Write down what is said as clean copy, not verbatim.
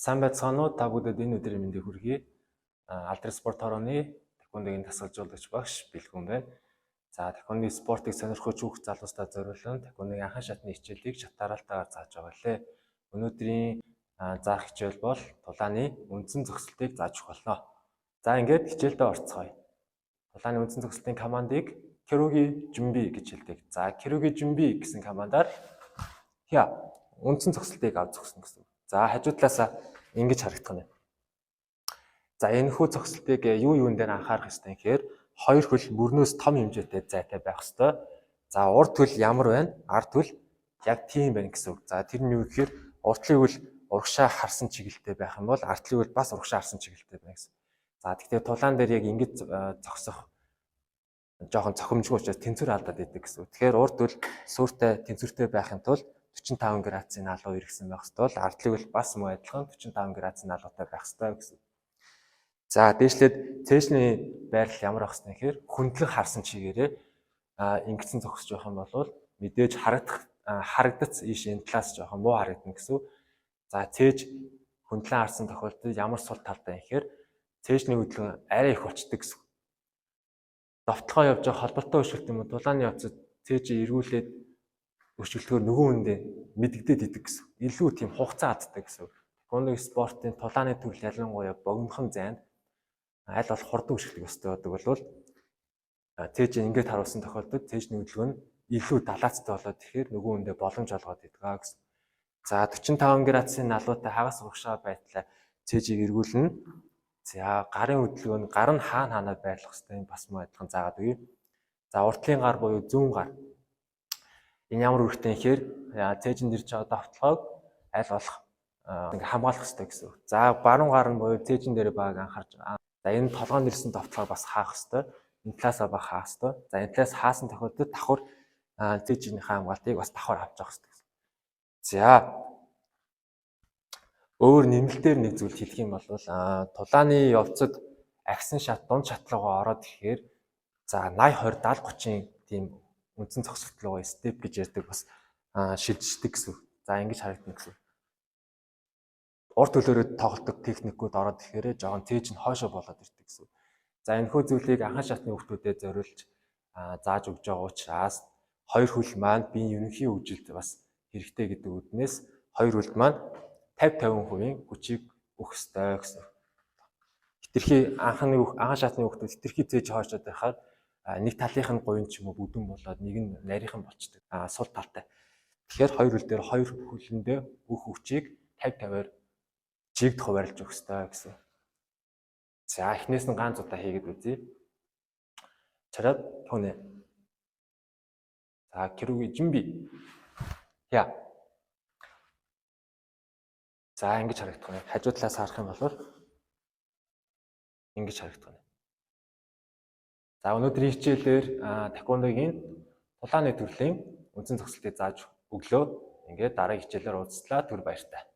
Сайн байцгаана уу? Та бүдэд энэ өдрийн мэндийг хүргэе. Алдар спорт хорооны тэквондогийн дасгалжуулагч багш Бэлгүн байна. За тэквондын спортыг сонирхож хүүхд залуустаа зориулсан тэквондогийн анхан шатны хичээлийг шатааралтайгаар зааж байгаа лээ. Өнөөдрийн заах хичээл бол тулааны үндсэн зогсолтыг зааж өгөх болно. За ингээд хичээлдээ орцгоё. Тулааны үндсэн зогсолтын командыг Кируги Жумби гэж хэлдэг. За Кируги Жумби гэсэн командаар үндсэн зогсолтыг авч зогсно гэсэн. За хажуу талаасаа ингэж харагдах нь. За энэ хүү зогсолтыг юун дээр анхаарах ёстой юм гэхээр хоёр хөл мөрнөөс том хэмжээтэй зайтай байх ёстой. За урд хөл ямар байна? Ард хөл яг тийм байна гэсэн үг. За тэр нь юу гэхээр уртлын хөл урагшаа харсан чиглэлтэй байх юм бол ардлын хөл бас урагшаа харсан чиглэлтэй байна гэсэн. За тэгэхээр тулаан дээр яг ингэж зогсох жоохон цохимжгүй учраас тэнцвэр алдаад идэг гэсэн. Тэгэхээр урд хөл сүртэй тэнцвэртэй байхын тулд 45 градусын налуу иргэсэн байх ёстой бол ардлыг бол бас муу адилхан 45 градусын налуутай байх ёстой гэсэн. За дээшлээд цээжний байрлал ямар байх ёстой гэхээр хөндлөн харсан чигээрээ ингэсэн зогсож явах юм бол мэдээж харагдац ийш энэ талаас жоохон муу харагдана гэсэн. За цээж хөндлөн харсан тохиолдолд ямар сул талтай юм гэхээр цээжний хөдөлгөөн арай их болчдөг гэсэн. Довтлогоо явж байгаа холбоотой өшөлт юм уу тулааны явцад цээж эргүүлээд өшөлтөөр нөгөө хүндээ мэдэгдээд идэг гэсэн. Илүү тийм хугацаа алддаг гэсэн. Тэквондо спортын тулааны төрөл ялангуяа богинохон зайд аль болох хурдан өшөлтөг өстэй байдаг бол цээж ингэж харуулсан тохиолдолд цээжний хөдөлгөөн нь илүү далаацтай болоод тэгэхээр нөгөө хүндээ боломж олгоод идэгаа гэсэн. За 45 градусын налуутай хагас урагшаа байдлаа цээжийг эргүүлнэ. За гарын хөдөлгөөн нь гар нь хаана байрлах хэвээр бас муу адилхан заагаад өгье. За уртлын гар буюу зүүн гар. Энэ ямар үүрэгтэй юм гэхээр цээжинд ирж байгаа довтлогоог аль болох ингээ хамгаалах хэрэгтэй гэсэн. За баруун гар нь буюу цээжин дээр баг анхаарч. За энэ толгоонд ирсэн довтлогоо бас хаах хэрэгтэй. Энэ талаасаа баг хаах хэрэгтэй. За энэ талаас хаасан тохиолдолд давхар цээжийнхээ хамгаалтыг бас давхар авч явах хэрэгтэй. За өөр нэмэлтээр нэг зүйл хэлэх юм бол тулааны явцад агсан шат дунд шатлуугаа ороод ирэхээр за 80 20 70 30-ын тийм үндсэн зогсолт руу степ гэж ярьдаг бас шилждэг гэсэн. За ингэж харагдана гэсэн. Урд хөлөөрөө тоглодог техникүүд ороод ирэхээр жоохон цээж нь хойшоо болоод ирдэг гэсэн. За энэ хөө зүйлийг анхан шатны хүүхдүүдэд зориулж зааж өгж байгаа учраас хоёр хөл маань биеийн ерөнхий хөгжилд бас хэрэгтэй гэдэг үднээс хоёр хөлд маань 50-50% хүчийг өгөх ёстой гэсэн. Хитрхи анхан шатны хүүхдүүд хитрхи цээж хойшоод байхаар нэг талынх нь говийн ч юм уу бүдүүн болоод нэг нь нарийнхан болчдөг. Сул талтай. Тэгэхээр хоёр хөл дээр хоёр хөлөндөө бүх хүчийг 50-50-аар чигд хуваарлаж өгөх ёстой гэсэн. За эхнээс нь ганц удаа хийгээд үзье. Чараад төнэ. За Кируги Жумби. За ингэж харагдах нь. Хажуу талаас харах юм бол ингэж харагдах нь. За өнөөдрийн хичээлээр тэквондогийн тулааны төрлийн үндсэн зогсолтыг зааж өглөө. Ингээд дараагийн хичээлээр уулзлаа. Түр баяртай.